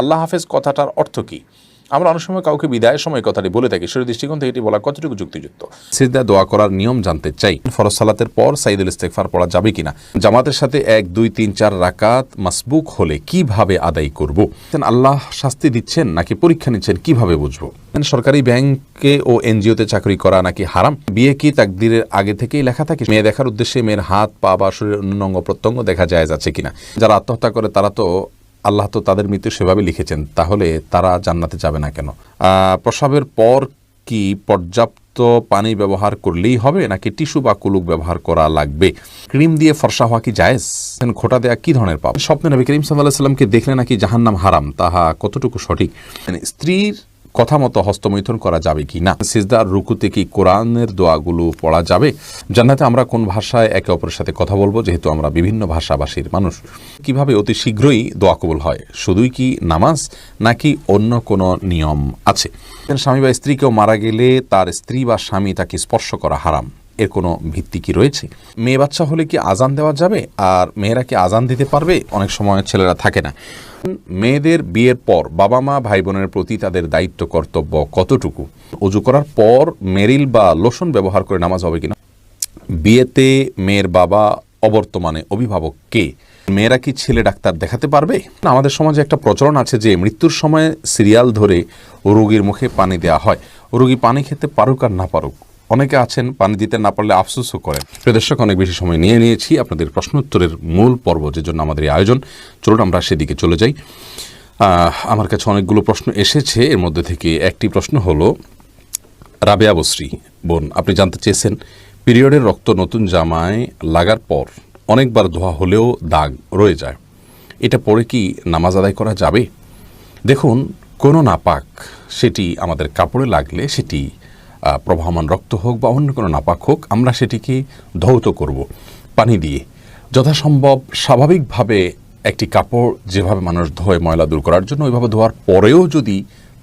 আল্লাহ হাফেজ কথাটার অর্থ কী? আমরা অনেক সময় কাউকে বিদায়ের সময় কথাটি বলে থাকি, শরীর দৃষ্টিকোণ থেকে এটি বলা কতটুকু যুক্তিযুক্ত? সিজদা দোয়া করার নিয়ম জানতে চাই। ফরজ সালাতের পর সাইদুল ইস্তেগফার পড়া যাবে কিনা? জামাতের সাথে 1, 2, 3, 4 রাকাত মাসবুক হলে কিভাবে আদায় করব? আল্লাহ শাস্তি দিচ্ছেন নাকি পরীক্ষা নিচ্ছেন, কিভাবে বুঝবো? সরকারি ব্যাংকে ও এনজিওতে চাকরি করা নাকি হারাম? বিয়ে কি তাকদীরের আগে থেকেই লেখা থাকে? মেয়ে দেখার উদ্দেশ্যে মেয়ের হাত, পা বা শরীরের অন্য অঙ্গ প্রত্যঙ্গ দেখা যায় যাচ্ছে কিনা? যারা আত্মহত্যা করে তারা তো আল্লাহ তো তাদের মৃত্যু সেভাবে লিখেছেন, তাহলে তারা জান্নাতে যাবে না কেন? প্রসাবের পর কি পর্যাপ্ত পানি ব্যবহার করলেই হবে নাকি টিস্যু বা কুলুক ব্যবহার করা লাগবে? ক্রিম দিয়ে ফর্সা হওয়া কি জায়েজ? খোঁটা দেয়া কি ধরনের পাপ? স্বপ্নে নবী করিম সাল্লাল্লাহু আলাইহি ওয়াসাল্লামকে দেখলে নাকি জাহান্নাম হারাম, তাহা কতটুকু সঠিক? স্ত্রীর কথা মতো হস্তমৈথুন করা যাবে কি না? সিজদার রুকুতে কি কোরআনের দোয়াগুলো পড়া যাবে? জান্নাতে আমরা কোন ভাষায় একে অপরের সাথে কথা বলবো, যেহেতু আমরা বিভিন্ন ভাষাভাষীর মানুষ? কিভাবে অতি শীঘ্রই দোয়া কবুল হয়? শুধুই কি নামাজ নাকি অন্য কোনো নিয়ম আছে? স্বামী বা স্ত্রী কেউ মারা গেলে তার স্ত্রী বা স্বামী তাকে স্পর্শ করা হারাম, এর কোনো ভিত্তি কি রয়েছে? মেয়ে বাচ্চা হলে কি আজান দেওয়া যাবে? আর মেয়েরা কি আজান দিতে পারবে? অনেক সময় ছেলেরা থাকে না। মেয়েদের বিয়ের পর বাবা মা ভাই বোনের প্রতি তাদের দায়িত্ব কর্তব্য কতটুকু? অজু করার পর মেরিল বা লোশন ব্যবহার করে নামাজ হবে কিনা? বিয়েতে মেয়ের বাবা অবর্তমানে অভিভাবক কে? মেয়েরা কি ছেলে ডাক্তার দেখাতে পারবে? আমাদের সমাজে একটা প্রচলন আছে যে মৃত্যুর সময় সিরিয়াল ধরে রোগীর মুখে পানি দেওয়া হয়। রোগী পানি খেতে পারুক আর না পারুক, অনেকে আছেন পানি দিতে না পারলে আফসোসও করেন। প্রিয় দর্শক, অনেক বেশি সময় নিয়ে নিয়েছি আপনাদের প্রশ্ন উত্তরের মূল পর্ব, যে জন্য আমাদের এই আয়োজন। চলুন আমরা সেদিকে চলে যাই। আমার কাছে অনেকগুলো প্রশ্ন এসেছে, এর মধ্যে থেকে একটি প্রশ্ন হলো, রাবেয়া বসরি বোন, আপনি জানতে চেয়েছেন পিরিয়ডের রক্ত নতুন জামায় লাগার পর অনেকবার ধোয়া হলেও দাগ রয়ে যায়, এটা পরে কি নামাজ আদায় করা যাবে? দেখুন, কোনো নাপাক সেটি আমাদের কাপড়ে লাগলে, সেটি প্রবাহমান রক্ত হোক বা অন্য কোনো নাপাক হোক, আমরা সেটিকে ধৌত করব পানি দিয়ে। যথাসম্ভব স্বাভাবিকভাবে একটি কাপড় যেভাবে মানুষ ধোয় ময়লা দূর করার জন্য, ওইভাবে ধোয়ার পরেও যদি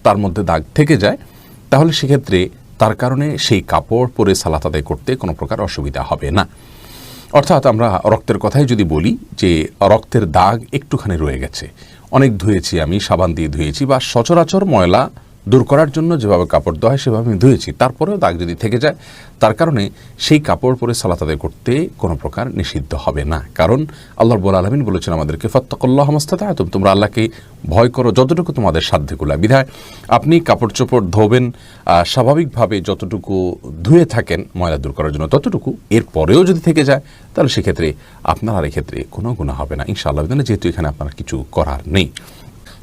তার মধ্যে দাগ থেকে যায়, তাহলে সেক্ষেত্রে তার কারণে সেই কাপড় পরে সালাত আদায় করতে কোনো প্রকার অসুবিধা হবে না। অর্থাৎ আমরা রক্তের কথাই যদি বলি, যে রক্তের দাগ একটুখানি রয়ে গেছে, অনেক ধুয়েছি, আমি সাবান দিয়ে ধুয়েছি, বা সচরাচর ময়লা দূর করার জন্য যেভাবে কাপড় ধোয়া হয় সেভাবে আমি ধুয়েছি, তারপরেও দাগ যদি থেকে যায়, তার কারণে সেই কাপড় পরে সালাত আদায় করতে কোনো প্রকার নিষিদ্ধ হবে না। কারণ আল্লাহ রাব্বুল আলামিন বলেছেন আমাদেরকে, ফাত্তাকুল্লাহ মাস্তাতা'তুম, তোমরা আল্লাহকে ভয় করো যতটুকু তোমাদের সাধ্যকুলা। বিধায় আপনি কাপড় চোপড় ধোবেন স্বাভাবিকভাবে, যতটুকু ধুয়ে থাকেন ময়লা দূর করার জন্য ততটুকু, এরপরেও যদি থেকে যায় তাহলে সেক্ষেত্রে আপনার আর এক্ষেত্রে কোনো গুনাহ হবে না ইনশাআল্লাহ, যেহেতু এখানে আপনার কিছু করার নেই।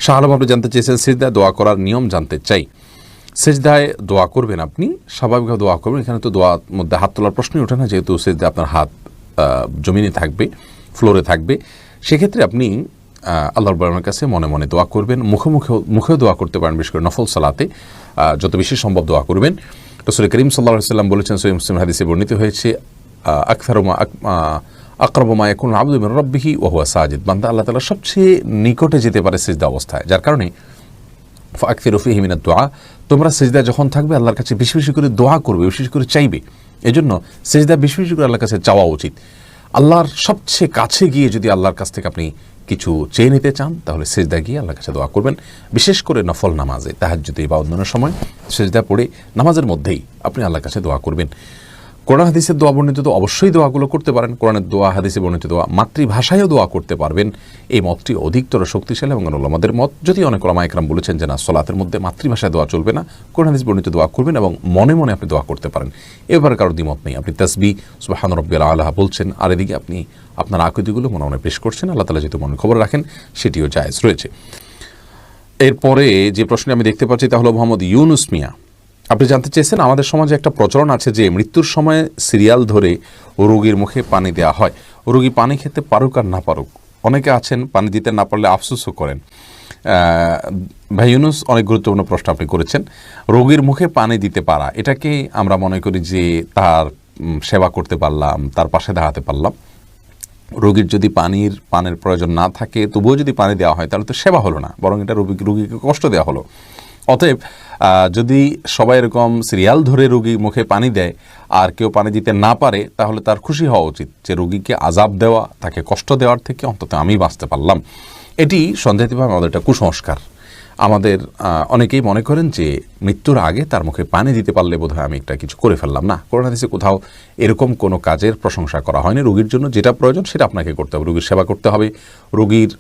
শাহ আলম, আপনি জানতে চেয়েছেন সিজদায় দোয়া করার নিয়ম জানতে চাই। সিজদায় দোয়া করবেন, আপনি স্বাভাবিকভাবে দোয়া করবেন, এখানে তো দোয়ার মধ্যে হাত তোলার প্রশ্নই ওঠে না, যেহেতু সিজদায় আপনার হাত জমিনে থাকবে, ফ্লোরে থাকবে। সেক্ষেত্রে আপনি আল্লাহর রাব্বুল কাছে মনে মনে দোয়া করবেন, মুখেও দোয়া করতে পারেন, বিশেষ করে নফল সালাতে যত বেশি সম্ভব দোয়া করবেন। রাসূল করিম সাল্লাল্লাহু আলাইহি ওয়াসাল্লাম বলেছেন, সহিহ মুসলিম হাদিসে বর্ণিত হয়েছে, আকরাবু মা ইয়াকুনুল আবদু মিন রাব্বিহি ওয়া হুয়া সাজিদ, বান্দা আল্লাহ তাআলার সবচেয়ে নিকটে যেতে পারে সিজদা অবস্থায়, যার কারণে ফাকসিরু ফীহি মিনাদ দুআ, তোমরা সিজদায় যখন থাকবে আল্লাহর কাছে বেশি বেশি করে দোয়া করবে, বেশি বেশি করে চাইবে। এজন্য সিজদা বেশি বেশি করে আল্লাহর কাছে চাওয়া উচিত। আল্লাহর সবচেয়ে কাছে গিয়ে যদি আল্লাহর কাছ থেকে আপনি কিছু চেয়ে নিতে চান, তাহলে সিজদা গিয়ে আল্লাহর কাছে দোয়া করবেন। বিশেষ করে নফল নামাজে, তাহাজ্জুদে বা অন্যান্য সময় সিজদা পড়ে নামাজের মধ্যেই আপনি আল্লাহর কাছে দোয়া করবেন। কোরআন হাদিসের দোয়া বর্ণিত তো অবশ্যই দোয়াগুলো করতে পারেন, কোরআনের দোয়া, হাদিসে বর্ণিত দোয়া, মাতৃভাষায়ও দোয়া করতে পারবেন। এই মতটি অধিকতর শক্তিশালী এবং উলামাদের মত। যদি অনেক উলামা একরাম বলেছেন যে না, সলাতের মধ্যে মাতৃভাষায় দোয়া চলবে না, কোরআন হাদিস বর্ণিত দোয়া করবেন এবং মনে মনে আপনি দোয়া করতে পারেন। এবারে কারোর দ্বিমত নেই, আপনি তাসবিহ সুবহান রাব্বিয়াল আলা বলছেন, আর এদিকে আপনি আপনার আকীদাগুলো মনে মনে পেশ করছেন। আল্লাহ তাআলা যেহেতু মনে খবর রাখেন, সেটিও জায়েজ রয়েছে। এরপরে যে প্রশ্নটি আমি দেখতে পাচ্ছি তা হলো মোহাম্মদ ইউনুস মিয়া, আপনি জানতে চেয়েছেন, আমাদের সমাজে একটা প্রচলন আছে যে মৃত্যুর সময় সিরিয়াল ধরে রোগীর মুখে পানি দেওয়া হয়, রোগী পানি খেতে পারুক আর না পারুক, অনেকে আছেন পানি দিতে না পারলে আফসোসও করেন। ভাই ইউনুস, অনেক গুরুত্বপূর্ণ প্রশ্ন আপনি করেছেন। রোগীর মুখে পানি দিতে পারা, এটাকে আমরা মনে করি যে তার সেবা করতে পারলাম, তার পাশে দাঁড়াতে পারলাম। রোগীর যদি পানের প্রয়োজন না থাকে, তবুও যদি পানি দেওয়া হয়, তাহলে তো সেবা হলো না, বরং এটা রোগীকে কষ্ট দেওয়া হলো। অতএব যদি সবাই এরকম সিরিয়াল ধরে রোগীর মুখে পানি দেয় আর কেউ পানি দিতে না পারে, তাহলে তার খুশি হওয়া উচিত যে রোগীকে আযাব দেওয়া, তাকে কষ্ট দেওয়ার থেকে অন্তত আমি বাঁচতে পারলাম। এটি সন্দেহিতভাবে আমাদের একটা কুসংস্কার। আমাদের অনেকেই মনে করেন যে মৃত্যুর আগে তার মুখে পানি দিতে পারলে বোধহয় আমি একটা কিছু করে ফেললাম। না, কোরআন হাদিসে কোথাও এরকম কোনো কাজের প্রশংসা করা হয়নি। রোগীর জন্য যেটা প্রয়োজন সেটা আপনাকে করতে হবে। রোগীর সেবা করতে হবে, রোগীর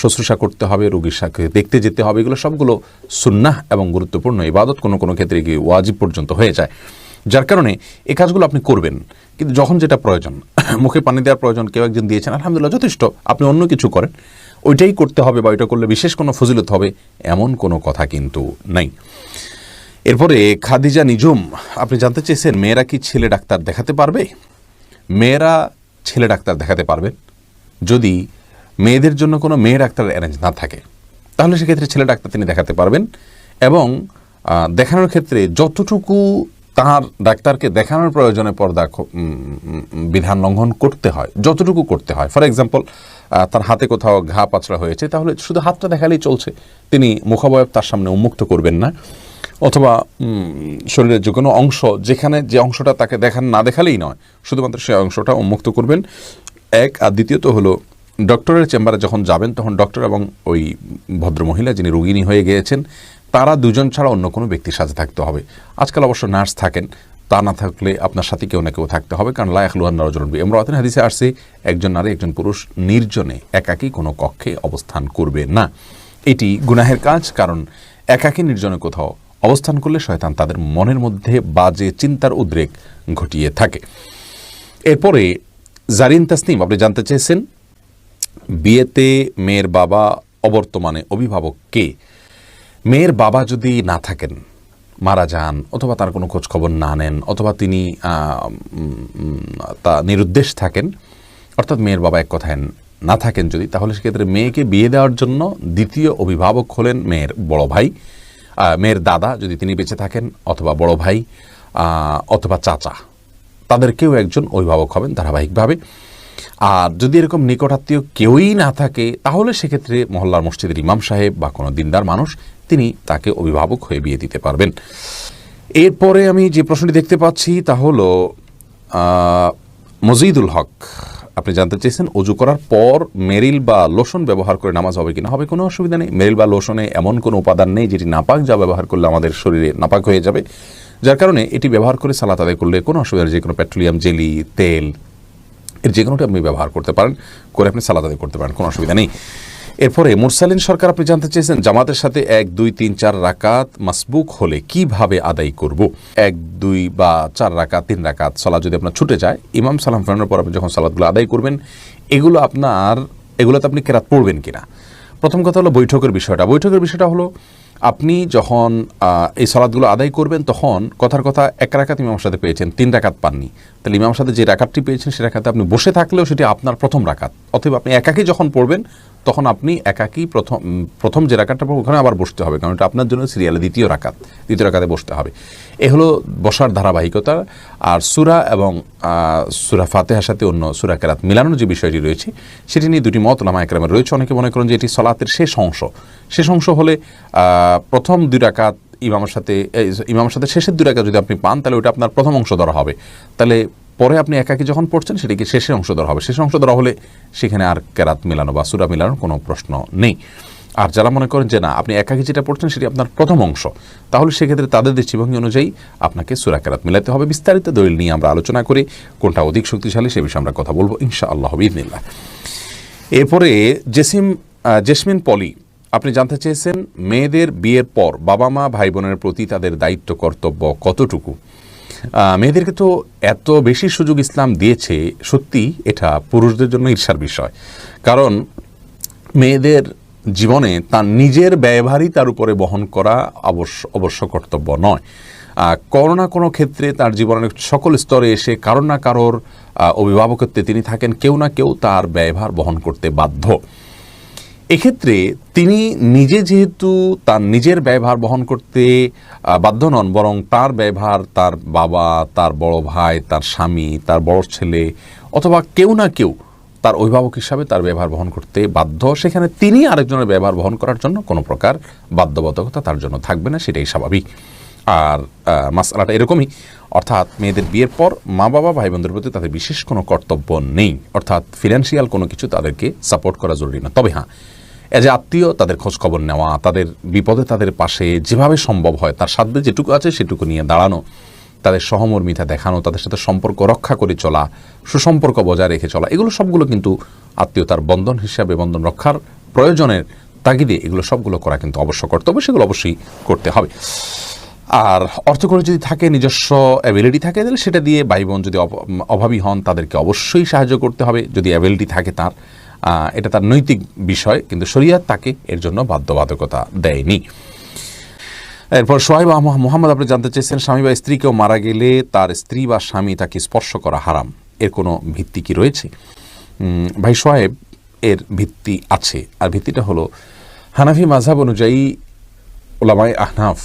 শুশ্রূষা করতে হবে, রোগীর সাথে দেখতে যেতে হবে, এগুলো সবগুলো সুন্নাহ এবং গুরুত্বপূর্ণ ইবাদত, কোনো কোনো ক্ষেত্রে গিয়ে ওয়াজিব পর্যন্ত হয়ে যায়। যার কারণে এই কাজগুলো আপনি করবেন, কিন্তু যখন যেটা প্রয়োজন, মুখে পানি দেওয়ার প্রয়োজন, কেউ একজন দিয়েছেন, আলহামদুলিল্লাহ যথেষ্ট, আপনি অন্য কিছু করেন, ওইটাই করতে হবে বা ওইটা করলে বিশেষ কোনো ফজিলত হবে এমন কোনো কথা কিন্তু নাই। এরপরে খাদিজা নিজুম আপনি জানতে চেয়েছেন মেয়েরা কি ছেলে ডাক্তার দেখাতে পারবে? মেয়েরা ছেলে ডাক্তার দেখাতে পারবেন যদি মেয়েদের জন্য কোনো মেয়ে ডাক্তার অ্যারেঞ্জ না থাকে, তাহলে সেক্ষেত্রে ছেলে ডাক্তার তিনি দেখাতে পারবেন। এবং দেখানোর ক্ষেত্রে যতটুকু তার ডাক্তারকে দেখানোর প্রয়োজনে পর্দা বিধান লঙ্ঘন করতে হয়, যতটুকু করতে হয়, ফর এক্সাম্পল তার হাতে কোথাও ঘা পাচড়া হয়েছে, তাহলে শুধু হাতটা দেখালেই চলছে, তিনি মুখাবয়ব তার সামনে উন্মুক্ত করবেন না। অথবা শরীরের যে কোনো অংশ, যেখানে যে অংশটা তাকে না দেখালেই নয়, শুধুমাত্র সেই অংশটা উন্মুক্ত করবেন, এক। আর দ্বিতীয়ত হলো ডক্টরের চেম্বারে যখন যাবেন তখন ডক্টর এবং ওই ভদ্রমহিলা যিনি রোগিণী হয়ে গিয়েছেন তারা দুজন ছাড়া অন্য কোনো ব্যক্তির সাথে থাকতে হবে। আজকাল অবশ্য নার্স থাকেন, তা না থাকলে আপনার সাথে কেউ না কেউ থাকতে হবে, কারণ লা ইয়াখলুহান রাজুলুন বিমরাআতিন হাদিসে আসছে একজন নারী একজন পুরুষ নির্জনে একাকী কোনো কক্ষে অবস্থান করবে না। এটি গুনাহের কাজ, কারণ একাকী নির্জনে কোথাও অবস্থান করলে শয়তান তাদের মনের মধ্যে বাজে চিন্তার উদ্রেক ঘটিয়ে থাকে। এরপরে জারিন তাসনিম আপনি জানতে চেয়েছেন বিয়েতে মেয়ের বাবা অবর্তমানে অভিভাবক কে? মেয়ের বাবা যদি না থাকেন, মারা যান, অথবা তার কোনো খোঁজ খবর না নেন, অথবা তিনি তা নিরুদ্দেশ থাকেন, অর্থাৎ মেয়ের বাবা এক কথায় না থাকেন যদি, তাহলে সেক্ষেত্রে মেয়েকে বিয়ে দেওয়ার জন্য দ্বিতীয় অভিভাবক হলেন মেয়ের বড় ভাই, মেয়ের দাদা যদি তিনি বেঁচে থাকেন, অথবা বড় ভাই, অথবা চাচা, তাদের কেউ একজন অভিভাবক হবেন ধারাবাহিকভাবে। আর যদি এরকম নিকটাত্মীয় কেউই না থাকে, তাহলে সেক্ষেত্রে মহল্লার মসজিদের ইমাম সাহেব বা কোনো দিনদার মানুষ তিনি তাকে অভিভাবক হয়ে বিয়ে দিতে পারবেন। এরপরে আমি যে প্রশ্নটি দেখতে পাচ্ছি তা হলো মজিদুল হক আপনি জানতে চেয়েছেন অজু করার পর মেরিল বা লোশন ব্যবহার করে নামাজ হবে কিনা? হবে, কোনো অসুবিধা নেই। মেরিল বা লোশনে এমন কোনো উপাদান নেই যেটি নাপাক, যা ব্যবহার করলে আমাদের শরীরে নাপাক হয়ে যাবে, যার কারণে এটি ব্যবহার করে সালাত আদায় করলে কোনো অসুবিধা নেই। যে কোনো পেট্রোলিয়াম জেলি, তেল, এর যে কোনোটি আপনি ব্যবহার করতে পারেন, করে আপনি সালাত আদায় করতে পারেন, কোনো অসুবিধা নেই। এরপরে মুরসালিন সরকার আপনি জানতে চেয়েছেন জামাতের সাথে 1, 2, 3, 4 রাকাত মাসবুক হলে কিভাবে আদায় করব? 1, 2 বা 4 রাকাত, 3 রাকাত সালাত যদি আপনার ছুটে যায়, ইমাম সালাম ফেরানোর পর আপনি যখন সালাতগুলো আদায় করবেন, এগুলোতে আপনি কেরাত পড়বেন কিনা? প্রথম কথা হলো বৈঠকের বিষয়টা হলো আপনি যখন এই সালাতগুলো আদায় করবেন তখন কথার কথা 1 রাকাত ইমামের সাথে পেয়েছেন, 3 রাকাত পাননি, তাহলে ইমামের সাথে যে রাকাতটি পেয়েছেন সে রাকাতে আপনি বসে থাকলেও সেটি আপনার প্রথম রাকাত। অতএব আপনি একাকী যখন পড়বেন তখন আপনি একাকী প্রথম যে রাকাতটা পড়বেন ওখানে আবার বসতে হবে, কারণ এটা আপনার জন্য সিরিয়ালে দ্বিতীয় রাকাতে বসতে হবে। এ হলো বসার ধারাবাহিকতা। আর সূরা এবং সূরা ফাতিহার সাথে অন্য সূরা কেরাত মিলানোর যে বিষয়টি রয়েছে সেটি নিয়ে দুটি মত উলামায়ে কেরামের রয়েছে। অনেকে মনে করেন যে এটি সালাতের শেষ অংশ হলে প্রথম 2 রাকাত ইমামের সাথে শেষের 2 রাকাত যদি আপনি পান, তাহলে ওটা আপনার প্রথম অংশ ধরা হবে। তাহলে পরে আপনি একাকী যখন পড়ছেন সেটিকে শেষের অংশ ধরা হবে। শেষ অংশ ধরা হলে সেখানে আর কেরাত মিলানো বা সূরা মিলানোর কোনো প্রশ্ন নেই। আর যারা মনে করেন যে না, আপনি একাকী যেটা পড়ছেন সেটি আপনার প্রথম অংশ, তাহলে সেক্ষেত্রে তাদের দৃষ্টিভঙ্গি অনুযায়ী আপনাকে সূরা কেরাত মিলাতে হবে। বিস্তারিত দলিল নিয়ে আমরা আলোচনা করি, কোনটা অধিক শক্তিশালী সে বিষয়ে আমরা কথা বলবো ইনশাআল্লাহ বিইذনিল্লাহ। এরপরে জেসমিন পলি আপনি জানতে চেয়েছেন মেয়েদের বিয়ের পর বাবা মা ভাই বোনের প্রতি তাদের দায়িত্ব কর্তব্য কতটুকু? মেয়েদেরকে তো এত বেশি সুযোগ ইসলাম দিয়েছে, সত্যি এটা পুরুষদের জন্য ঈর্ষার বিষয়। কারণ মেয়েদের জীবনে তার নিজের ব্যয়ভারই তার উপরে বহন করা অবশ্য কর্তব্য নয়। কোনো না কোনো ক্ষেত্রে তার জীবনের সকল স্তরে এসে কারোর না কারোর অভিভাবকত্বে তিনি থাকেন, কেউ না কেউ তার ব্যয়ভার বহন করতে বাধ্য। এক্ষেত্রে তিনি নিজে যেহেতু তার নিজের ব্যয়ভার বহন করতে বাধ্য নন, বরং তার ব্যয়ভার তার বাবা, তার বড় ভাই, তার স্বামী, তার বড় ছেলে অথবা কেউ না কেউ তার অভিভাবক হিসাবে তার ব্যবহার বহন করতে বাধ্য, সেখানে তিনি আরেকজনের ব্যবহার বহন করার জন্য কোনো প্রকার বাধ্যবাধকতা তার জন্য থাকবে না, সেটাই স্বাভাবিক। আর মাসআলাটা এরকমই, অর্থাৎ মেয়েদের বিয়ের পর মা বাবা ভাই বোনদের প্রতি তাদের বিশেষ কোনো কর্তব্য নেই, অর্থাৎ ফিনান্সিয়াল কোনো কিছু তাদেরকে সাপোর্ট করা জরুরি না। তবে হ্যাঁ, এজ এ আত্মীয় তাদের খোঁজ খবর নেওয়া, তাদের বিপদে তাদের পাশে যেভাবে সম্ভব হয় তার সাধ্যে যেটুকু আছে সেটুকু নিয়ে দাঁড়ানো, তাদের সহমর্মিতা দেখানো, তাদের সাথে সম্পর্ক রক্ষা করে চলা, সুসম্পর্ক বজায় রেখে চলা, এগুলো সবগুলো কিন্তু আত্মীয়তার বন্ধন হিসাবে, বন্ধন রক্ষার প্রয়োজনের তাগিদে এগুলো সবগুলো করা কিন্তু অবশ্য কর্তব্য, সেগুলো অবশ্যই করতে হবে। আর অর্থকরী যদি থাকে, নিজস্ব অ্যাবিলিটি থাকে, তাহলে সেটা দিয়ে ভাই বোন যদি অভাবী হন তাদেরকে অবশ্যই সাহায্য করতে হবে যদি অ্যাবিলিটি থাকে তার। এটা তার নৈতিক বিষয়, কিন্তু শরিয়াত তাকে এর জন্য বাধ্যবাধকতা দেয়নি। এরপর সোহাইব মোহাম্মদ আপনি জানতে চেয়েছেন, স্বামী বা স্ত্রী কেউ মারা গেলে তার স্ত্রী বা স্বামী তাকে স্পর্শ করা হারাম, এর কোনো ভিত্তি কি রয়েছে? ভাই সোহাইব, এর ভিত্তি আছে। আর ভিত্তিটা হলো হানাফি মাযহাব অনুযায়ী উলামায়ে আহনাফ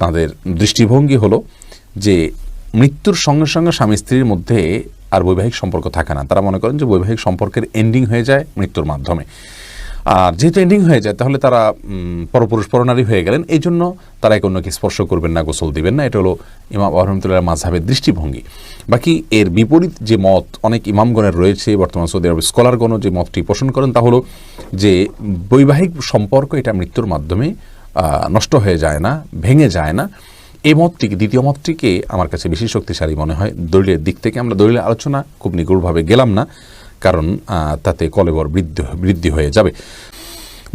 তাদের দৃষ্টিভঙ্গি হলো যে মৃত্যুর সঙ্গে সঙ্গে স্বামী স্ত্রীর মধ্যে আর বৈবাহিক সম্পর্ক থাকে না। তারা মনে করেন যে বৈবাহিক সম্পর্কের এন্ডিং হয়ে যায় মৃত্যুর মাধ্যমে। আর যেহেতু এন্ডিং হয়ে যায় তাহলে তারা পরপুরুষ পরনারী হয়ে গেলেন, এই জন্য তারা এক অন্যকে স্পর্শ করবেন না, গোসল দিবেন না। এটা হলো ইমাম রহমতুল্লাহ মাযহাবের দৃষ্টিভঙ্গি। বাকি এর বিপরীত যে মত অনেক ইমামগণের রয়েছে, বর্তমান সৌদি আরবের স্কলারগণও যে মতটি পোষণ করেন তা হলো যে বৈবাহিক সম্পর্ক এটা মৃত্যুর মাধ্যমে নষ্ট হয়ে যায় না, ভেঙে যায় না। এই মতটিকে, দ্বিতীয় মতটিকে আমার কাছে বেশি শক্তিশালী মনে হয় দলিলের দিক থেকে। আমরা দলিলের আলোচনা খুব নিগুড়ভাবে গেলাম না, কারণ তাতে কলেবর বৃদ্ধি হয়ে যাবে।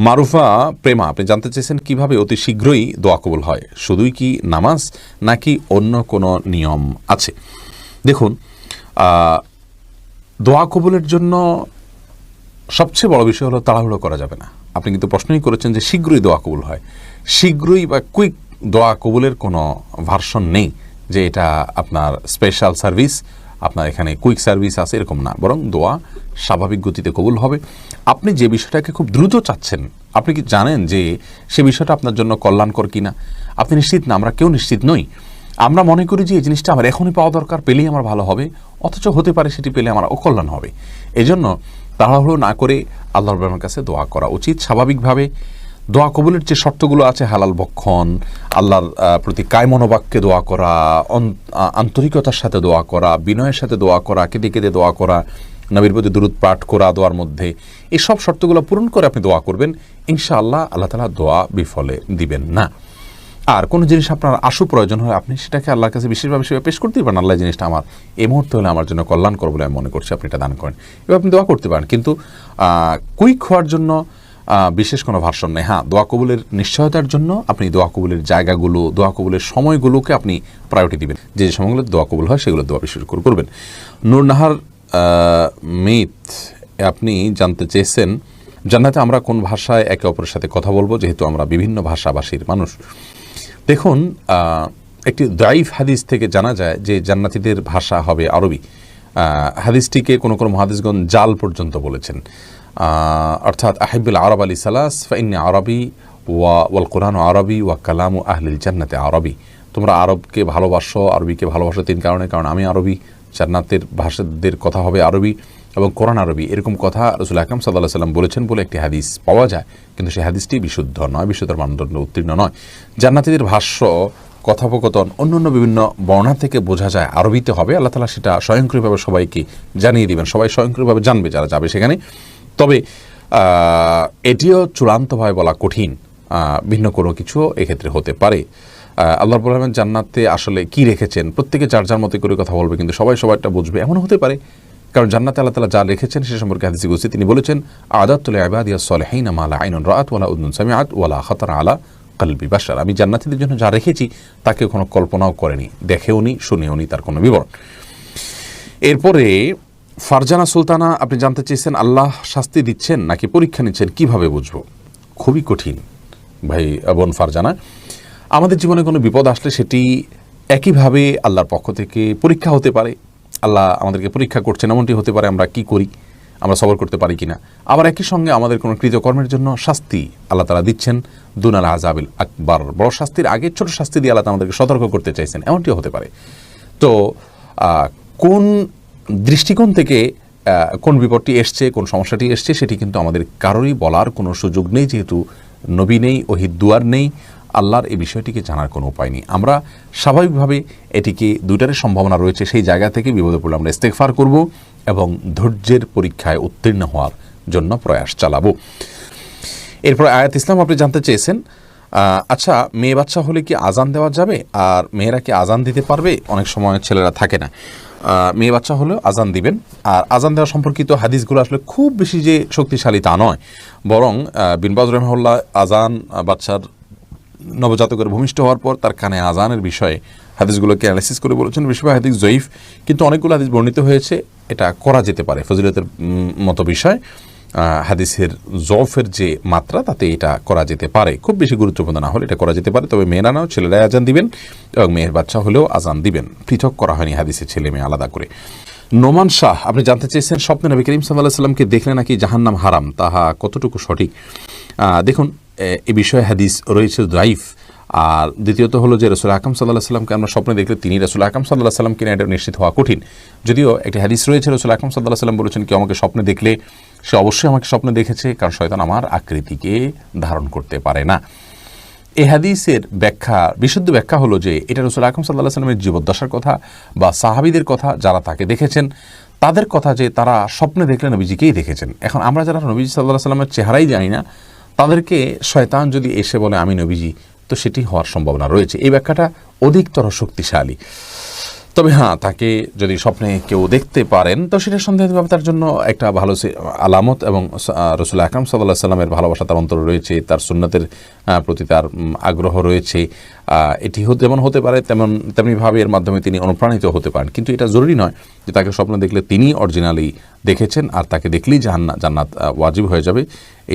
মারুফা প্রেমা আপনি জানতে চেয়েছেন কিভাবে অতি শীঘ্রই দোয়া কবুল হয়, শুধুই কি নামাজ নাকি অন্য কোনো নিয়ম আছে? দেখুন, দোয়া কবুলের জন্য সবচেয়ে বড় বিষয় হলো তাড়াহুড়ো করা যাবে না। আপনি কিন্তু প্রশ্নই করেছেন যে শীঘ্রই দোয়া কবুল হয়। শীঘ্রই বা কুইক দোয়া কবুলের কোনো ভার্সন নেই যে এটা আপনার স্পেশাল সার্ভিস, আপনার এখানে কুইক সার্ভিস আছে, এরকম না। বরং দোয়া স্বাভাবিক গতিতে কবুল হবে। আপনি যে বিষয়টাকে খুব দ্রুত চাচ্ছেন, আপনি কি জানেন যে সে বিষয়টা আপনার জন্য কল্যাণকর কিনা? আপনি নিশ্চিত না, আমরা কেউ নিশ্চিত নই। আমরা মনে করি যে এই জিনিসটা আমার এখনই পাওয়া দরকার, পেলেই আমার ভালো হবে, অথচ হতে পারে সেটি পেলে আমার অকল্যাণ হবে। এজন্য তাড়াহুড়ো না করে আল্লাহর রহমানের কাছে দোয়া করা উচিত স্বাভাবিকভাবে। দোয়া কবুলের যে শর্তগুলো আছে, হালাল ভক্ষণ, আল্লাহর প্রতি কায় মনোবাক্যে দোয়া করা, আন্তরিকতার সাথে দোয়া করা, বিনয়ের সাথে দোয়া করা, কেঁদে কেঁদে দোয়া করা, নবীর প্রতি দুরূদ পাঠ করা দোয়ার মধ্যে, এই সব শর্তগুলো পূরণ করে আপনি দোয়া করবেন, ইনশাআল্লাহ আল্লাহ তাআলা দোয়া বিফলে দিবেন না। আর কোনো জিনিস আপনার আশু প্রয়োজন হয়, আপনি সেটাকে আল্লাহর কাছে বিশেষভাবে সেভাবে পেশ করতে পারেন। আল্লাহ জিনিসটা আমার এই মুহূর্তে হলে আমার জন্য কল্যাণকর বলে আমি মনে করছি, আপনি এটা দান করেন, এবার আপনি দোয়া করতে পারেন। কিন্তু কুইক হওয়ার জন্য বিশেষ কোনো ভার্সন নেই। হ্যাঁ, দোয়া কবুলের নিশ্চয়তার জন্য আপনি দোয়া কবুলের জায়গাগুলো, দোয়া কবুলের সময়গুলোকে আপনি প্রায়োরিটি দিবেন। যে সময়গুলো দোয়া কবুল হয় সেগুলো দোয়া বিশেষ করে করবেন। নূরনাহার মিত আপনি জানতে চেয়েছেন, জান্নাতে আমরা কোন ভাষায় একে অপরের সাথে কথা বলবো, যেহেতু আমরা বিভিন্ন ভাষাভাষীর মানুষ? দেখুন, একটি দাইফ হাদিস থেকে জানা যায় যে জান্নাতীদের ভাষা হবে আরবি। হাদিসটিকে কোনো কোনো মুহাদ্দিসগণ জাল পর্যন্ত বলেছেন, অর্থাৎ আহিবুল আরব আলী সালাস ফাইন্নি আরবি ওয়াল কোরআন আরবি ওয়া কালামু আহলিল জান্নাতে আরবি। তোমরা আরবকে ভালোবাসো, আরবিকে ভালোবাসো তিন কারণে, কারণ আমি আরবি, জান্নাতের ভাষাদের কথা হবে আরবি এবং কোরআন আরবি। এরকম কথা রাসূল আকরাম সাল্লাল্লাহু আলাইহি ওয়াসাল্লাম বলেছেন বলে একটি হাদিস পাওয়া যায়, কিন্তু সেই হাদিসটি বিশুদ্ধ নয়, বিশুদ্ধর মানদণ্ড উত্তীর্ণ নয়। জান্নাতীদের ভাষ্য, কথোপকথন, অন্যান্য বিভিন্ন বর্ণা থেকে বোঝা যায় আরবিতে হবে। আল্লাহ তাআলা সেটা স্বয়ংক্রিয়ভাবে সবাইকে জানিয়ে দিবেন, সবাই স্বয়ংক্রিয়ভাবে জানবে যারা যাবে সেখানে। তবে এটিও চূড়ান্তভাবে বলা কঠিন, ভিন্ন কোনো কিছু এক্ষেত্রে হতে পারে। আল্লাহ রাব্বুল আলামিন জান্নাতে আসলে কি রেখেছেন, প্রত্যেকে যার যার মতো করে কথা বলবে, কিন্তু সবাই সবাইটা বুঝবে এমন হতে পারে। কারণ জান্নাতে আল্লাহ তাআলা যা রেখেছেন সে সম্পর্কে হাদিসে কুদসি তিনি বলেছেন, আ'দাতু লি'ইবাদিয়াস সালিহিনা মা লা আইনুন রাআত ওয়া লা উযুনুন সামিআত ওয়া লা খাতারা আলা কলবি বাশার। আমি জান্নাতীদের জন্য যা রেখেছি তাকে কোনো কল্পনাও করেনি, দেখেওনি, শুনেওনি তার কোনো বিবরণ। এরপরে ফারজানা সুলতানা আপনি জানতে চেয়েছেন, আল্লাহ শাস্তি দিচ্ছেন নাকি পরীক্ষা নিচ্ছেন, কিভাবে বুঝবো? খুবই কঠিন ভাই বোন ফারজানা। আমাদের জীবনে কোনো বিপদ আসলে সেটি একইভাবে আল্লাহর পক্ষ থেকে পরীক্ষা হতে পারে। আল্লাহ আমাদেরকে পরীক্ষা করছেন, এমনটি হতে পারে আমরা কি করি, আমরা সবর করতে পারি কিনা। আবার একই সঙ্গে আমাদের কোনো কৃতকর্মের জন্য শাস্তি আল্লাহ তাআলা দিচ্ছেন, দুনাল আযাবিল আকবার, বড় শাস্তির আগে ছোট শাস্তি দিয়ে আল্লাহ আমাদেরকে সতর্ক করতে চাইছেন, এমনটিও হতে পারে। তো কোন দৃষ্টিকোণ থেকে কোন বিপদটি এসছে, কোন সমস্যাটি এসছে, সেটি কিন্তু আমাদের কারোরই বলার কোনো সুযোগ নেই, যেহেতু নবী নেই, ওহীর দুয়ার নেই, আল্লাহর এই বিষয়টিকে জানার কোনো উপায় নেই। আমরা স্বাভাবিকভাবে এটিকে দুইটারই সম্ভাবনা রয়েছে, সেই জায়গা থেকে বিপদে পড়লে আমরা ইস্তেগফার করব এবং ধৈর্যের পরীক্ষায় উত্তীর্ণ হওয়ার জন্য প্রয়াস চালাবো। এরপর আয়াত ইসলাম আপনি জানতে চেয়েছেন, আচ্ছা মেয়ে বাচ্চা হলে কি আজান দেওয়া যাবে, আর মেয়েরা কি আজান দিতে পারবে? অনেক সময় ছেলেরা থাকে না। মেয়ে বাচ্চা হলেও আজান দিবেন। আর আজান দেওয়া সম্পর্কিত হাদিসগুলো আসলে খুব বেশি যে শক্তিশালী তা নয়, বরং বিন বাজ রাহিমাহুল্লাহ আজান বাচ্চার নবজাতকের ভূমিষ্ঠ হওয়ার পর তার কানে আজানের বিষয়ে হাদিসগুলোকে অ্যানালাইসিস করে বলেছেন বেশিরভাগ হাদিস জয়ীফ, কিন্তু অনেকগুলো হাদিস বর্ণিত হয়েছে এটা করা যেতে পারে। ফজিলতের মতো বিষয়, হাদিসের জফের যে মাত্রা তাতে এটা করা যেতে পারে, খুব বেশি গুরুত্বপূর্ণ না হলে এটা করা যেতে পারে। তবে মেয়েরা নাও, ছেলেরাই আজান দিবেন এবং মেয়ের বাচ্চা হলেও আজান দিবেন, পৃথক করা হয়নি হাদিসের ছেলে মেয়ে আলাদা করে। নোমান শাহ আপনি জানতে চেয়েছেন, স্বপ্নে নবী করিম সাল্লাল্লাহু আলাইহি সাল্লামকে দেখলে নাকি জাহান্নাম হারাম, তাহা কতটুকু সঠিক? দেখুন, এ বিষয়ে হাদিস রয়েছে দাইফ। আর দ্বিতীয়ত হলো যে রাসূল আকরাম সাল্লাল্লাহু আলাইহি সাল্লামকে আমরা স্বপ্নে দেখলে তিনি রাসূল আকরাম সাল্লাল্লাহু আলাইহি সাল্লাম কিনা এটা নিশ্চিত হওয়া কঠিন। যদিও একটি হাদিস রয়েছে রাসূল আকরাম সাল্লাল্লাহু আলাইহি সাল্লাম বলেছেন, কেউ আমাকে স্বপ্নে দেখলে সে অবশ্যই আমাকে স্বপ্নে দেখেছে, কারণ শয়তান আমার আকৃতিকে ধারণ করতে পারে না। এই হাদিসের ব্যাখ্যা, বিশুদ্ধ ব্যাখ্যা হলো যে এটা রাসূল আকরাম সাল্লাল্লাহু আলাইহি সাল্লামের জীবদ্দশার কথা বা সাহাবীদের কথা যারা তাকে দেখেছেন তাদের কথা, যে তারা স্বপ্নে দেখলে নবীজিকেই দেখেছেন। এখন আমরা যারা নবীজি সাল্লাল্লাহু আলাইহি সাল্লামের চেহারাই জানি না, তাদেরকে শয়তান যদি এসে বলে আমি নবীজি, তো সেটি হওয়ার সম্ভাবনা রয়েছে। এই ব্যাখ্যাটা অধিকতর শক্তিশালী। তবে হ্যাঁ, তাকে যদি স্বপ্নে কেউ দেখতে পারেন তো সেটা সন্দেহভাবে তার জন্য একটা ভালো আলামত, এবং রাসূল আকরাম সাল্লাল্লাহু আলাইহি সাল্লামের ভালোবাসা তার অন্তরে রয়েছে, তার সুন্নতের প্রতি তার আগ্রহ রয়েছে। এটি যেমন হতে পারে তেমনিভাবে এর মাধ্যমে তিনি অনুপ্রাণিত হতে পারেন, কিন্তু এটা জরুরি নয় যে তাকে স্বপ্ন দেখলে তিনি অরিজিনালি দেখেছেন আর তাকে দেখলেই জান্নাত ওয়াজিব হয়ে যাবে,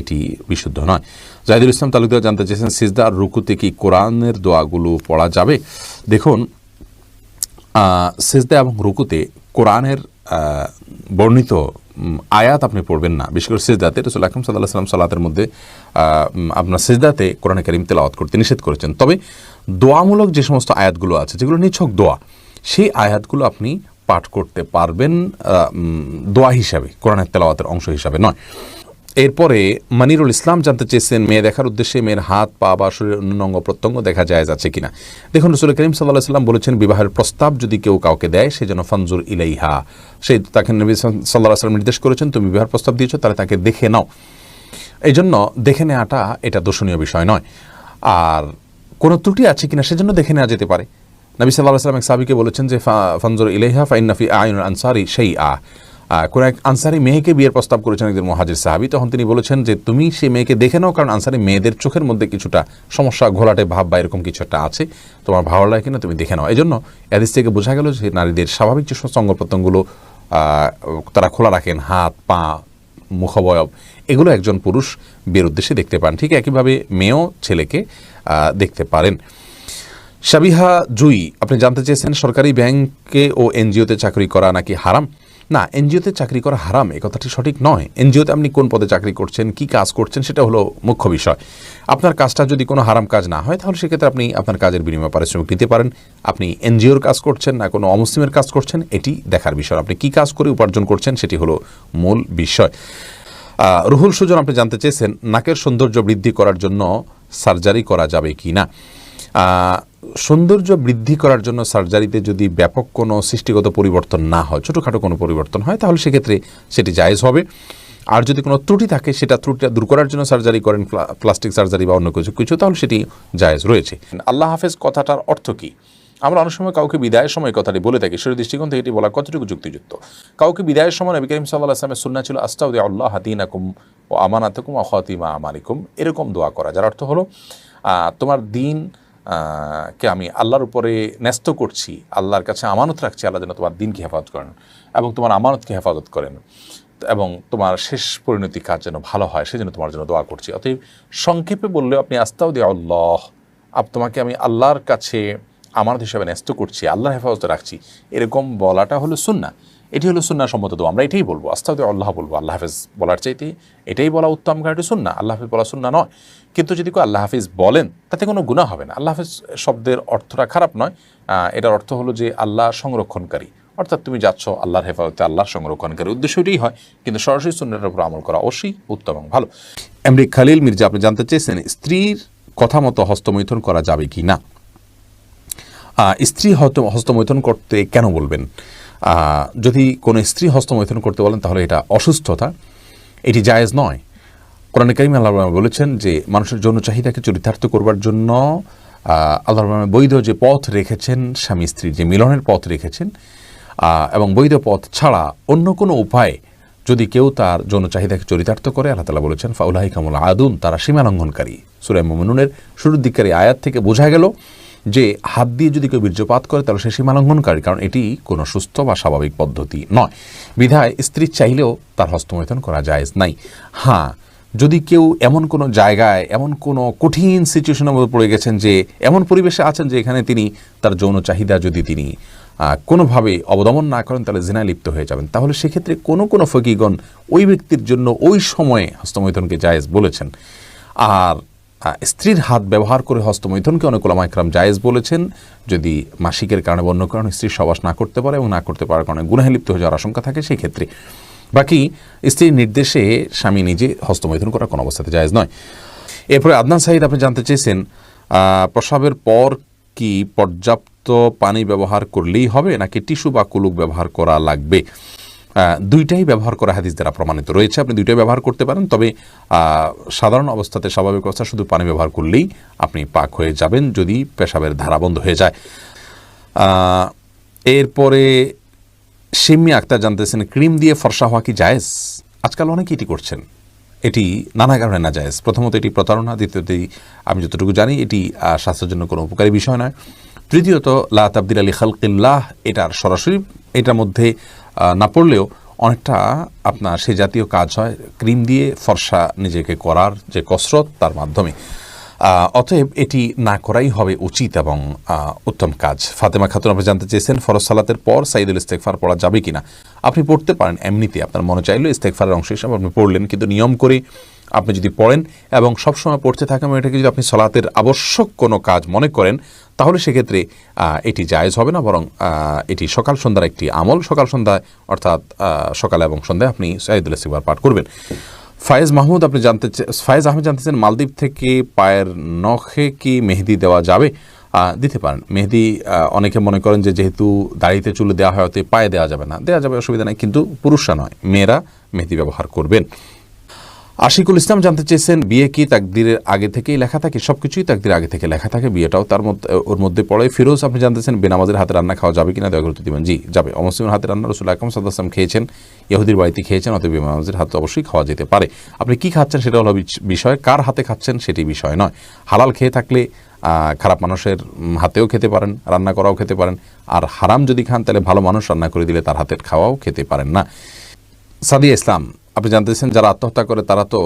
এটি বিশুদ্ধ নয়। জাহিদুল ইসলাম তালুকদার জানতে চেয়েছেন, সিজদা আর রুকুতে কি কোরআনের দোয়াগুলো পড়া যাবে? দেখুন, সিজদা এবং রুকুতে কোরআনের বর্ণিত আয়াত আপনি পড়বেন না। বিশেষ করে সিজদাতে রাসূল আকরাম সাল্লাল্লাহু আলাইহি ওয়াসাল্লাম সালাতের মধ্যে আপনার সিজদাতে কোরআনে কারীম তেলাওয়াত করতে নিষেধ করেছেন। তবে দোয়ামূলক যে সমস্ত আয়াতগুলো আছে, যেগুলো নিছক দোয়া, সেই আয়াতগুলো আপনি পাঠ করতে পারবেন দোয়া হিসাবে, কোরআনের তেলাওয়াতের অংশ হিসাবে নয়। এরপরে মানিরুল ইসলাম জানতে চেয়েছেন, মেয়ে দেখার উদ্দেশ্যে মেয়ের হাত পা বা শরীরের অন্য অঙ্গ প্রত্যঙ্গ দেখা যায় আছে কিনা। দেখুন, রাসূল করিম সাল্লাল্লাহু আলাইহি ওয়াসাল্লাম বলেছেন, বিবাহের প্রস্তাব যদি কেউ কাউকে দেয় সে যেন ফানজুর ইলাইহা, সেই তাকে নবী সাল্লাল্লাহু আলাইহি ওয়াসাল্লাম নির্দেশ করেছেন, তুমি বিবাহের প্রস্তাব দিয়েছো তাহলে তাকে দেখে নাও। এই জন্য দেখে নেওয়াটা এটা দোষণীয় বিষয় নয়। আর কোনো ত্রুটি আছে কিনা সেজন্য দেখে নেওয়া যেতে পারে। নবী সাল্লাল্লাহু আলাইহি ওয়াসাল্লাম এক সাহাবীকে বলেছেন যে ফানজুর ইলাইহা ফাইন্না ফি আয়ুনিল আনসারি শাইআ। কোন এক আনসারি মেয়েকে বিয়ের প্রস্তাব করেছেন একজন মুহাজির সাহাবী, তখন তিনি বলেছেন যে তুমি সেই মেয়েকে দেখে নাও, কারণ আনসারি মেয়েদের চোখের মধ্যে কিছুটা সমস্যা, ঘোলাটে ভাব বা এরকম কিছু একটা আছে, তোমার ভালো লাগে কিনা তুমি দেখে নাও। এই জন্য হাদিস থেকে বোঝা গেল যে নারীদের স্বাভাবিক যে সমস্ত অঙ্গ প্রত্যঙ্গগুলো তারা খোলা রাখেন, হাত পা মুখাবয়ব, এগুলো একজন পুরুষ বিয়ের উদ্দেশ্যে দেখতে পান। ঠিক একইভাবে মেয়েও ছেলেকে দেখতে পারেন। সাবিহা জুই আপনি জানতে চেয়েছেন, সরকারি ব্যাংকে ও এনজিওতে চাকরি করা নাকি হারাম? না, এনজিওতে চাকরি করা হারাম এ কথাটি সঠিক নয়। এনজিওতে আপনি কোন পদে চাকরি করছেন, কি কাজ করছেন, সেটা হলো মুখ্য বিষয়। আপনার কাজটা যদি কোনো হারাম কাজ না হয় তাহলে সেক্ষেত্রে আপনি আপনার কাজের বিনিময়ে পারিশ্রমিক নিতে পারেন। আপনি এনজিওর কাজ করছেন না কোনো অমুসলিমের কাজ করছেন, এটি দেখার বিষয়। আপনি কি কাজ করে উপার্জন করছেন সেটি হলো মূল বিষয়। রুহুল সুজন আপনি জানতে চেয়েছেন, নাকের সৌন্দর্য বৃদ্ধি করার জন্য সার্জারি করা যাবে কি না। সৌন্দর্য বৃদ্ধি করার জন্য সার্জারিতে যদি ব্যাপক কোনো সৃষ্টিগত পরিবর্তন না হয়, ছোটোখাটো কোনো পরিবর্তন হয়, তাহলে সেক্ষেত্রে সেটি জায়েজ হবে। আর যদি কোনো ত্রুটি থাকে, সেটা ত্রুটিটা দূর করার জন্য সার্জারি করেন, প্লাস্টিক সার্জারি বা অন্য কিছু, তাহলে সেটি জায়েজ রয়েছে। আল্লাহ হাফেজ কথাটার অর্থ কী? আমরা অনেক সময় কাউকে বিদায়ের সময় কথাটি বলে থাকি, সেই দৃষ্টিকোণ থেকে এটি বলা কতটুকু যুক্তিযুক্ত। কাউকে বিদায়ের সময় নবী করিম সাল্লাল্লাহু আলাইহি ওয়াসাল্লামের সুন্নাহ ছিল আস্তাউদিউল্লাহ দীনাকুম ওয়া আমানাতাকুম ওয়া খাতিমা আমালিকুম, এরকম দোয়া করা, যার অর্থ হলো তোমার দিন কে আমি আল্লাহর উপরে ন্যস্ত করছি, আল্লাহর কাছে আমানত রাখছি, আল্লাহ যেন তোমার দিনকে হেফাজত করেন এবং তোমার আমানতকে হেফাজত করেন এবং তোমার শেষ পরিণতি কাজ যেন ভালো হয়, সেজন্য তোমার জন্য দোয়া করছি। অতএব সংক্ষেপে বললে আপনি আস্তাউদিউল্লাহ, তোমাকে আমি আল্লাহর কাছে আমানত হিসাবে ন্যস্ত করছি, আল্লাহর হেফাজতে রাখছি, এরকম বলাটা হলো সুন্নাহ। এটি হলো সুন্নাহ সম্মত দোয়া। আমরা এটাই বলবো, আস্তাউদিউল্লাহ বলবো, আল্লাহ হাফেজ বলার চাইতে এটাই বলা উত্তম, কারণ এটি সুন্নাহ। আল্লাহ হাফেজ বলা সুন্নাহ নয়। কিন্তু যদি কেউ আল্লাহ হাফিজ বলেন তাতে কোনো গুনাহ হবে না। আল্লাহ হাফিজ শব্দের অর্থটা খারাপ নয়, এটার অর্থ হলো যে আল্লাহ সংরক্ষণকারী, অর্থাৎ তুমি যাচ্ছ আল্লাহর হেফাজতে, আল্লাহর সংরক্ষণকারী, উদ্দেশ্যটাই হয়। কিন্তু সরাসরি সুন্নাহর উপর আমল করা অবশ্যই উত্তম এবং ভালো। এমডি খালিল মির্জা আপনি জানতে চেয়েছেন, স্ত্রীর কথা মতো হস্তমৈথুন করা যাবে কি না। স্ত্রী হস্তমৈথুন করতে কেন বলবেন? যদি কোনো স্ত্রী হস্তমৈথুন করতে বলেন তাহলে এটা অসুস্থতা, এটি জায়েজ নয়। কোরআনে কারিমে আল্লাহ বলেছেন যে মানুষের যৌন চাহিদাকে চরিতার্থ করবার জন্য আল্লাহ বৈধ যে পথ রেখেছেন, স্বামী স্ত্রীর যে মিলনের পথ রেখেছেন, এবং বৈধ পথ ছাড়া অন্য কোনো উপায় যদি কেউ তার যৌন চাহিদাকে চরিতার্থ করে, আল্লাহ তাআলা বলেছেন ফাউলাইকামুল আদুন, তারা সীমা লঙ্ঘনকারী। সূরা মুমিনুনের শুরুর দিকের আয়াত থেকে বোঝা গেল যে হাত দিয়ে যদি কেউ বীর্যপাত করে তাহলে সে সীমা লঙ্ঘনকারী, কারণ এটি কোনো সুস্থ বা স্বাভাবিক পদ্ধতি নয়। বিধায় স্ত্রী চাইলেও তার হস্তমৈথুন করা জায়েজ নাই। হ্যাঁ, যদি কেউ এমন কোনো জায়গায়, এমন কোনো কঠিন সিচুয়েশনের মধ্যে পড়ে গেছেন, যে এমন পরিবেশে আছেন যে এখানে তিনি তার যৌন চাহিদা যদি তিনি কোনোভাবে অবদমন না করেন তাহলে জিনায় লিপ্ত হয়ে যাবেন, তাহলে সেক্ষেত্রে কোনো ফকিগণ ওই ব্যক্তির জন্য ওই সময়ে হস্তমৈথুনকে জায়েজ বলেছেন। আর স্ত্রীর হাত ব্যবহার করে হস্তমৈথুনকে অনেক উলামা ইকরাম জায়েজ বলেছেন, যদি মাসিকের কারণে বন্য কারণে স্ত্রীর সহবাস না করতে পারে এবং না করতে পারার কারণে গুনাহে লিপ্ত হয়ে যাওয়ার আশঙ্কা থাকে সেই ক্ষেত্রে। বাকি স্ত্রীর নির্দেশে স্বামী নিজে হস্তমৈথুন করা কোনো অবস্থাতে জায়েজ নয়। এরপরে আদনান সাঈদ আপনি জানতে চেয়েছেন প্রস্রাবের পর কি পর্যাপ্ত পানি ব্যবহার করলেই হবে নাকি টিস্যু বা কুলুক ব্যবহার করা লাগবে? দুইটাই ব্যবহার করা হাদিস দ্বারা প্রমাণিত রয়েছে, আপনি দুইটাই ব্যবহার করতে পারেন। তবে সাধারণ অবস্থাতে, স্বাভাবিক অবস্থা শুধু পানি ব্যবহার করলেই আপনি পাক হয়ে যাবেন যদি পেশাবের ধারা বন্ধ হয়ে যায়। এরপরে শিম্মি আক্তার জানতেছেন ক্রিম দিয়ে ফর্সা হওয়া কি জায়েজ? আজকাল অনেকে এটি করছেন, এটি নানা কারণে না জায়েজ। প্রথমত এটি প্রতারণা, দ্বিতীয়ত আমি যতটুকু জানি এটি স্বাস্থ্যের জন্য কোনো উপকারী বিষয় নয়, তৃতীয়ত লা তাবদিলা লি খালকিল্লাহ, এটার সরাসরি এটার মধ্যে না পড়লেও অনেকটা আপনার সে জাতীয় কাজ হয় ক্রিম দিয়ে ফর্সা নিজেকে করার যে কসরত, তার মাধ্যমে। অতএব এটি না করাই হবে উচিত এবং উত্তম কাজ। ফাতেমা খাতুন আপনি জানতে চেয়েছেন ফরজ সালাতের পর সাইদুল ইস্তেগফার পড়া যাবে কিনা? আপনি পড়তে পারেন, এমনিতে আপনার মনে চাইলে ইস্তেগফারের অংশ হিসাবে আপনি পড়লেন, কিন্তু নিয়ম করে আপনি যদি পড়েন এবং সবসময় পড়তে থাকেন, এটাকে যদি আপনি সালাতের আবশ্যক কোনো কাজ মনে করেন তাহলে সেক্ষেত্রে এটি জায়েজ হবে না, বরং এটি সকাল সন্ধ্যার একটি আমল। সকাল সন্ধ্যায় অর্থাৎ সকালে এবং সন্ধ্যায় আপনি সাইদুল ইস্তেগফার পাঠ করবেন। ফায়েজ আহমেদ জানতেছেন মালদ্বীপ থেকে পায়ের নখে কি মেহেদি দেওয়া যাবে? দিতে পারেন মেহেদি। অনেকে মনে করেন যে যেহেতু দাড়িতে চুলে দেওয়া হয় অতএব পায়ে দেওয়া যাবে না, দেওয়া যাবে, অসুবিধা নেই, কিন্তু পুরুষরা নয়, মেয়েরা মেহেদি ব্যবহার করবেন। আশিকুল ইসলাম জানতে চেয়েছেন বিয়ে কি তাকদিরের আগে থেকেই লেখা থাকে? সব কিছুই তাকদিরের আগে থেকে লেখা থাকে, বিয়েটাও তার মধ্যে ওর মধ্যে পড়ে। ফিরোজ আপনি জানতেছেন বেনামাজের হাতে রান্না খাওয়া যাবে কিনা, দয়া করে দিবেন। জি, যাবে। অমুসলিমের হাতে রান্না রাসূল আকরাম সাল্লাল্লাহু আলাইহি ওয়াসাল্লাম খেয়েছেন, ইহুদির বাড়িতে খেয়েছেন, অতএব বেনামাজের হাতে অবশ্যই খাওয়া যেতে পারে। আপনি কি খাচ্ছেন সেটা হলো বিষয়, কার হাতে খাচ্ছেন সেটি বিষয় নয়। হালাল খেয়ে থাকলে খারাপ মানুষের হাতেও খেতে পারেন, রান্না করাও খেতে পারেন, আর হারাম যদি খান তাহলে ভালো মানুষ রান্না করে দিলে তার হাতের খাওয়াও খেতে পারেন না। সাদিয়া ইসলাম আপনি জানতেছেন যারা আত্মহত্যা করে তারা তো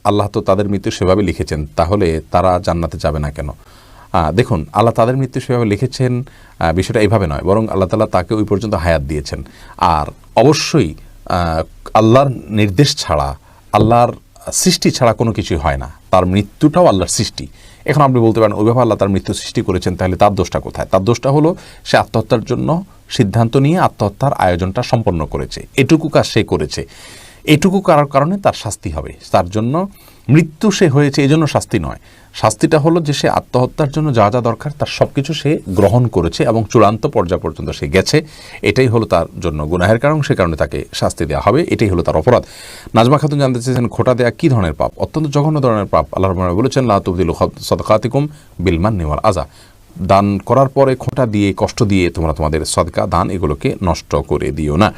আল্লাহ তো তাদের মৃত্যু সেভাবে লিখেছেন, তাহলে তারা জান্নাতে যাবে না কেন? দেখুন, আল্লাহ তাদের মৃত্যু সেভাবে লিখেছেন, বিষয়টা এইভাবে নয়, বরং আল্লাহ তাআলা তাকে ওই পর্যন্ত হায়াত দিয়েছেন। আর অবশ্যই আল্লাহর নির্দেশ ছাড়া, আল্লাহর সৃষ্টি ছাড়া কোনো কিছুই হয় না, তার মৃত্যুটাও আল্লাহর সৃষ্টি। এখন আপনি বলতে পারেন ওইভাবে আল্লাহ তার মৃত্যু সৃষ্টি করেছেন, তাহলে তার দোষটা কোথায়? তার দোষটা হলো সে আত্মহত্যার জন্য সিদ্ধান্ত নিয়ে আত্মহত্যার আয়োজনটা সম্পন্ন করেছে, এটুকু কাজ সে করেছে, এটুকু করার কারণে তার শাস্তি হবে। তার জন্য মৃত্যু সে হয়েছে এই জন্য শাস্তি নয়, শাস্তিটা হলো যে সে আত্মহত্যার জন্য যা যা দরকার তার সব কিছু সে গ্রহণ করেছে এবং চূড়ান্ত পর্যায় পর্যন্ত সে গেছে, এটাই হলো তার জন্য গুনাহের কারণ, সে কারণে তাকে শাস্তি দেওয়া হবে, এটাই হলো তার অপরাধ। নাজমা খাতুন জানতে চেয়েছেন খোঁটা দেয়া কী ধরনের পাপ? অত্যন্ত জঘন্য ধরনের পাপ। আল্লাহ রাব্বুল আলামিন বলেছেন লা তুবদিলু সাদাকাতিকুম বিল মান্নি ওয়াল আযা, দান করার পরে খোঁটা দিয়ে, কষ্ট দিয়ে তোমরা তোমাদের সদকা দান এগুলোকে নষ্ট করে দিও না।